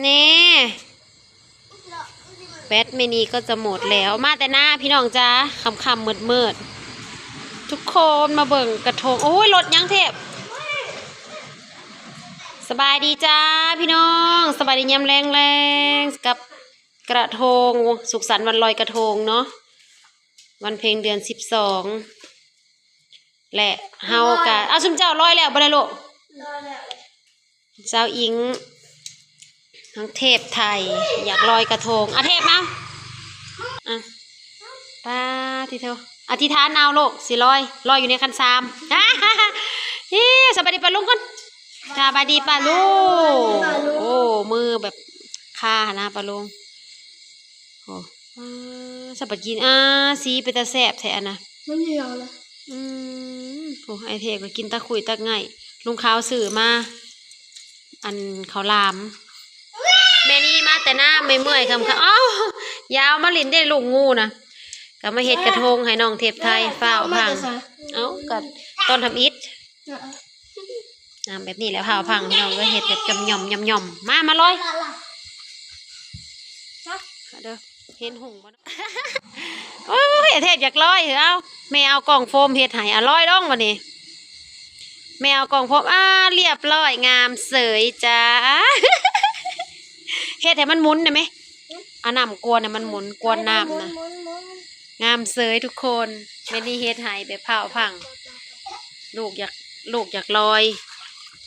นี่แบตเมนีก็จะหมดแล้วมาแต่หน้าพี่น้องจ้าคำมืดทุกคนมาเบิ่งกระทงโอ้ยรถยังเทพสบายดีจ้าพี่น้องสบายดียามแรงกับกระทงสุขสันต์วันลอยกระทงเนาะวันเพ็ญเดือน12และเฮากะเอาชุมเจ้าลอยแล้วบ่ได้ลูกเจ้าอิงทั้งเทพไทยอยากลอยกระทงเทพมาป้าที่เธออธิษฐานเอาลูกสิลอยอยู่ในคันซามสบายดีป่ะลุงก่อนสบายดีป่ะลุงโอ้มือแบบค่านะป่ะลุงโอ้สบายกินสีเป็นตาแสบแท้นะไม่เหนียวเลยโอ้ไอเทก็กินตะคุยตะไง่ลุงขาวสื่อมาอันเขาลามแม่นี่มาแต่หน้าไม่เมื่อยคำค่ะอ้าวยาวมาลินได้ลูกงูนะก็มาเฮ็ดกระทงให้น้องเทพไทยฝ้าวพังกัดต้นทำอิฐแบบนี้แล้วฝ้าวพังพี่น้องก็เฮ็ดแบบจำย่อมมาลอยเด้อเห็นหุ่งบ่โอ้ยเทพอยากลอยเหรอเอาแม่เอากล่องโฟมเฮ็ดให้ลอยลงวันนี้แม่เอากล่องโฟมเรียบร้อยงามเสยจ้าเฮ็ดให้มันหมุนได้ไหมน้ำกวนมันหมุนกวนน้ำนะงามเสยทุกคนแม่นี่เฮ็ดให้แบบฝ้าวพังลูกอยากลอย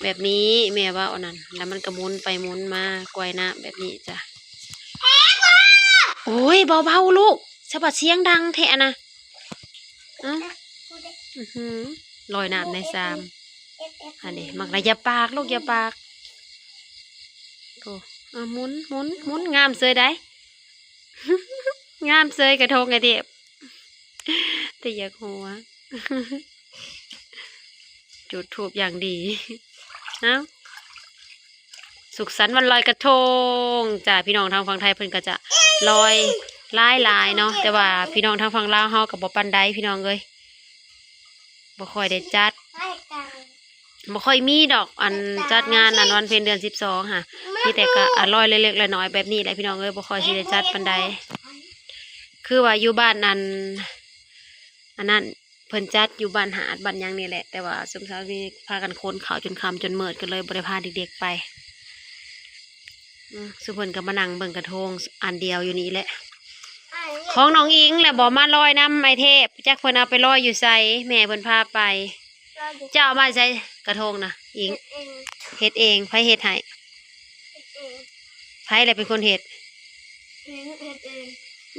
แบบนี้แม่ว่าอันนั้นแล้วมันก็หมุนไปหมุนมากวยน้ำแบบนี้จ้ะโอ้ยเบาๆลูกสะบัดเสียงดังแท้นะลอยน้ำในซามอันนี้มักระยาปากลูกอย่าปากโอ้หมุนงามเสยได้งามเสยกระทงไอเด็บแต่อยากหัวจุดทูบอย่างดีสุขสันต์วันลอยกระทงจ้าพี่น้องทางฝั่งไทยเพิ่นก็จะลอยลายเนาะแต่ว่าพี่น้องทางฝั่งลาวเฮากับบ่ปันใดพี่น้องเอ้ยบ่ค่อยได้จัดบ่ค่อยมีดอกอันจัดงานวันเพ็ญเดือน12ค่ะมีแต่ก็ลอยเล็กๆน้อยๆแบบนี้แหละพี่น้องเอ้ยบ่ค่อยสิได้จัดปันใดคือว่าอยู่บ้านอันนั้นเพิ่นจัดอยู่บ้านหาดบ้านยังนี่แหละแต่ว่าซุมเช้ามีพากันค้นเขาจนค่ำจนมืดกันเลยบ่ได้พาเด็กๆไปสุเพิ่นก็มานั่งเบิ่งกระทงอันเดียวอยู่นี่แหละของน้องอิงแหละบอกมาลอยน้ำไอเทพจักเพิ่นเอาไปลอยอยู่ใส่แม่เพิ่นพาไปเจ้ามาใส่กระทงนะอิงเฮ็ดเองไผเฮ็ดให้ไผแหละเป็นคนเฮ็ด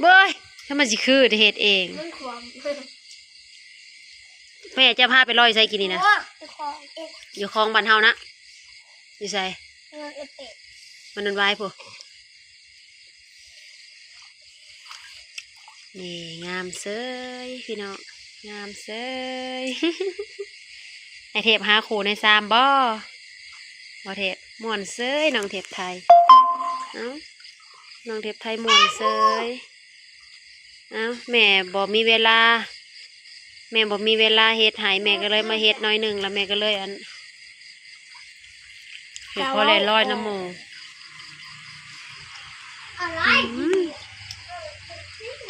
เบ้ยถ้ามันสิคือเฮ็ดเองแม่จะพาไปลอยใส่กินนี่นะอยู่คลองบ้านเฮานะอยู่ใส่มันนั่นไว้พวกนี่งามเสยพี่น้องงามเสยไอเทพหาขู่ในซามบ่เทพม่วนเสยน้องเทพไทยน้องเทพไทยม่วนเสยแม่บ่มีเวลาเฮ็ดหายแม่ก็เลยมาเฮ็ดน้อยหนึ่งแล้วแม่ก็เลยเฮ็ดพอเลยลอยน้ำมู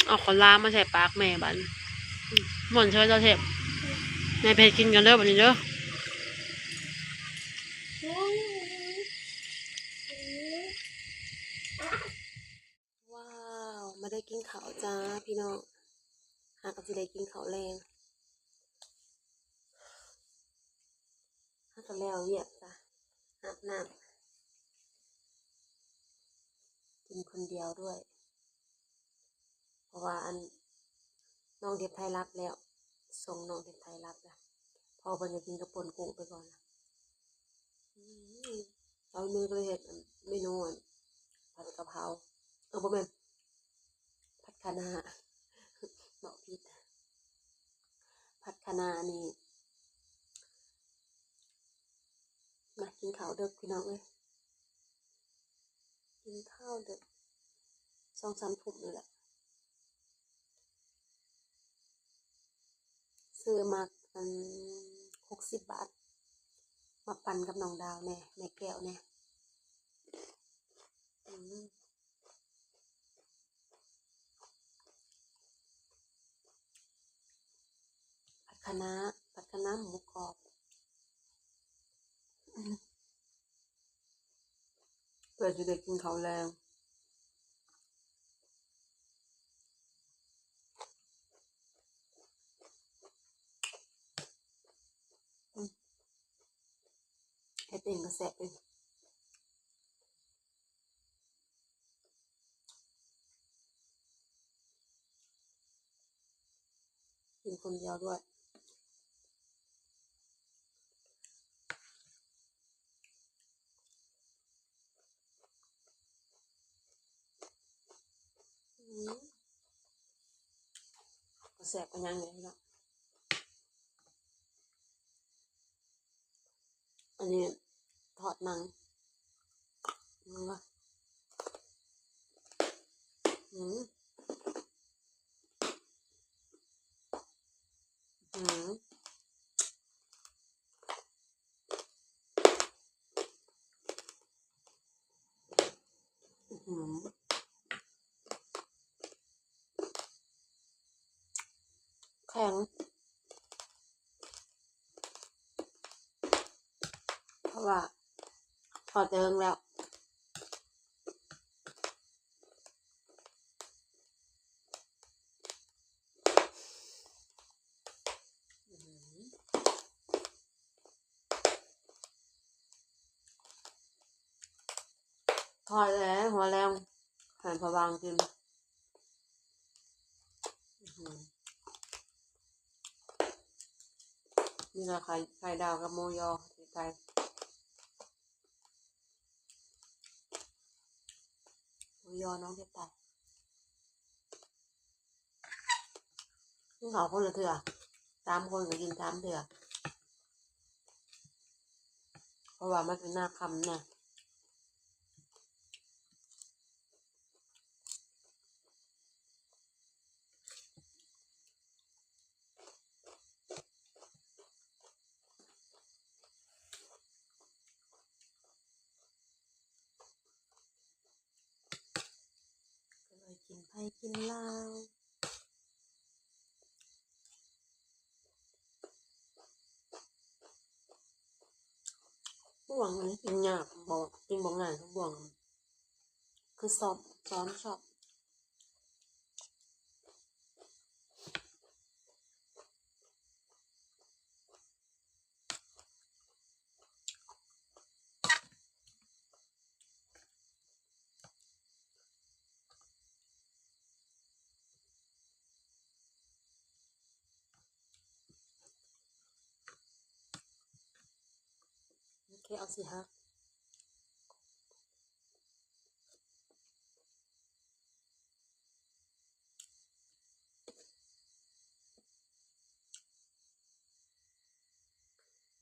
เอาขอลามาใส่ปากแม่บันหม่อนเชิญเจ้าเทพแม่ไปกินกันเด้อบันนี้เด้อว้าวมาได้กินข้าวจ้าพี่น้องหากจะได้กินข้าวแรงหากแล้วเวียกจ้ะอาบน้ำกินคนเดียวด้วยเพราะว่าน้องเด็กไทยรับแล้วส่งน้องเด็กไทยรับแล้วพอเพิ่นจะกินกระป่นกุ้งไปก่อนเอามือไปเห็ดเมนูผัดกะเพราบ่แม่นผัดคะน้าบอกผิดผัดคะน้านี่มากินข้าวเด็กพี่น้องเลยกินข้าวเด็ก2-3 ทุ่มนี่แหละซื้อมา60 บาทมาปั่นกับน้องดาวแน่แม่แก้วแน่ คะน้าผัดคะน้าหมูกรอบเพื่อจะได้กินข้าวแรงเฮ็ดเองก็แซ่บเองกินคนเดียวด้วยก็แซ่บกันยังไงล่ะอันนี้ทอดหนังนะอืมอืมอืมแข็งเพราะว่าทอดเจิงแล้วทอดแล้วหัวแรงหั่นพะวางกินนี่ละไข่ดาวกับหมูยอไก่หมูยอน้องเด็ดตายกินข้าวคนละเถื่อ3 คนก็กิน3 เถื่อเพราะว่ามันเป็นหน้าคำเนี่ยก็เลยกินไผ่กินลาวบ่วงอันนี้กินยากบอกกินบ่ง่ายทุกบ่วงคือซ้อมชอบโอเคเอาสิฮะ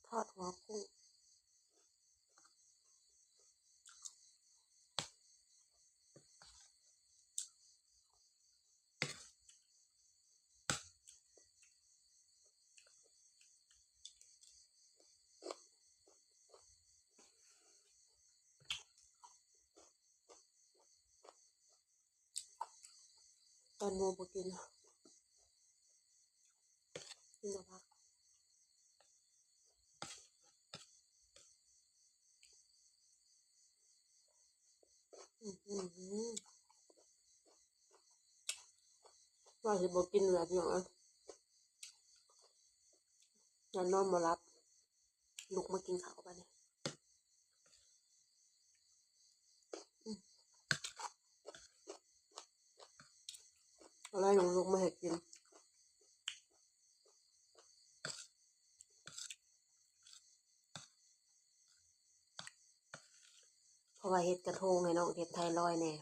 ทอดหัวกุ้งตอนโมบกินกินแต่ผักว่าสิบกินแบบอย่างอ่ะอย่านอนมารับลุกมากินข้าวไปเนี่ยอะไรหนูลุกมาให้กินเพราะว่าเฮ็ดกระทงให้น้องเฮ็ดไทยลอยแน่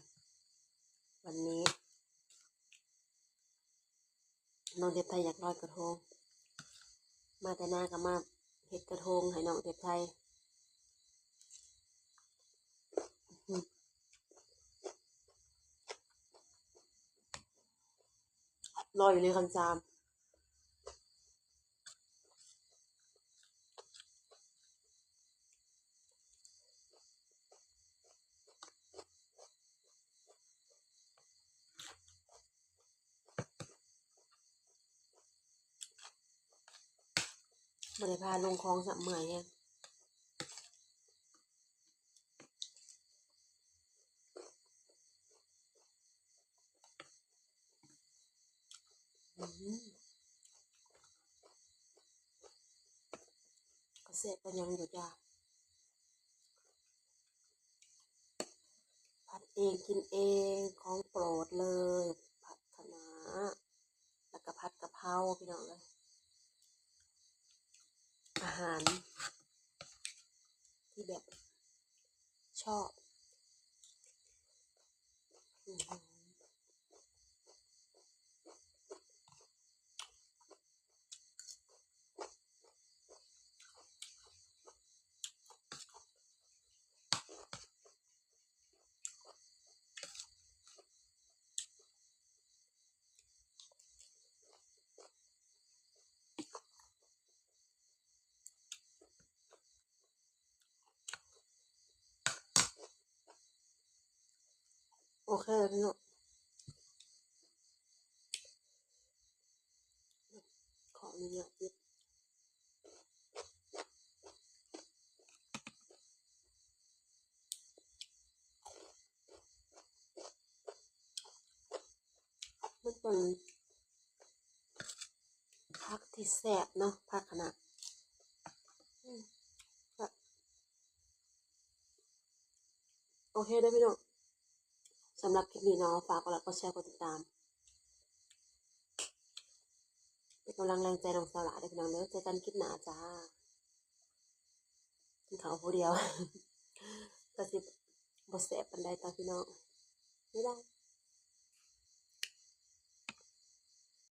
วันนี้น้องเฮ็ดไทยอยากลอยกระทงมาแต่หน้าก็มาเฮ็ดกระทงให้น้องเฮ็ดไทยลอยอยู่ในคันจาม บ่ได้พาลงคลองสับเมื่อยเนี่ยก็เสร็จก็ยังอยู่จ้าผัดเองกินเองของโปรดเลยผัดคะน้าแล้วก็ผัดกะเพราพี่น้องเลยอาหารที่แบบชอบโอเคพี่น้องขออนุญาตยิบมันเป็นผักที่แซ่บเนาะผักคะน้าโอเคได้พี่น้องสำหรับคลิปนี้เนาะฝากกดไลค์กดแชร์กดติดตามเป็นกำลังแรงใจน้องสาวหลาได้พี่น้องเด้อเจอกันคลิปหน้าจ้ากินข้าวผู้เดียวก็สิบ่แซ่บปานใดตามพี่น้องไม่ได้